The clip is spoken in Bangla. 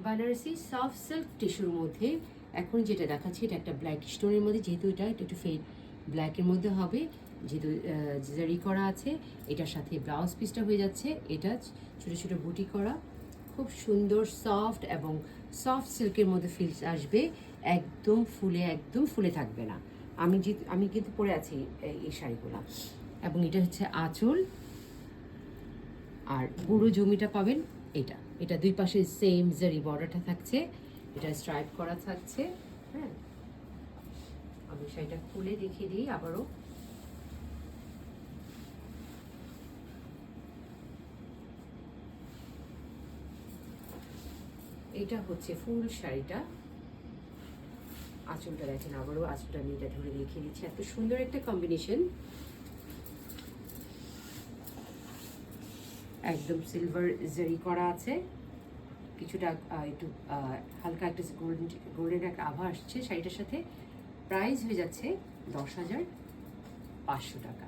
বানারসি সফট সিল্ক টিস্যুর মধ্যে এখন যেটা দেখাচ্ছি এটা একটা ব্ল্যাক স্টোনের মধ্যে, যেহেতু এটা একটু ফেড ব্ল্যাকের মধ্যে হবে, যেহেতু জারি করা আছে। এটার সাথে ব্লাউজ পিসটা হয়ে যাচ্ছে, এটা ছোটো ছোটো বুটি করা, খুব সুন্দর সফট এবং সফট সিল্কের মধ্যে ফিলস আসবে, একদম ফুলে থাকবে না। আমি কিন্তু পরে আছি এই শাড়িগুলো। এবং এটা হচ্ছে আঁচল, আর পুরো জমিটা পাবেন এটা দুই পাশে সেম জারি বর্ডারটা থাকছে, এটা স্ট্রাইপ করা থাকছে। হ্যাঁ, আমি শাড়িটা খুলে দেখিয়ে দিই আবারও। এটা হচ্ছে ফুল শাড়িটা, আঁচলটা দেখেন, আবারও আঁচলটা আমি এটা ধরে দেখিয়ে দিচ্ছি, এত সুন্দর একটা কম্বিনেশন। একদম সিলভার জারি করা আছে, কিছুটা একটু হালকা একটা গোল্ডেন একটা আভা আসছে শাড়িটার সাথে। প্রাইস হয়ে যাচ্ছে 10,500 টাকা।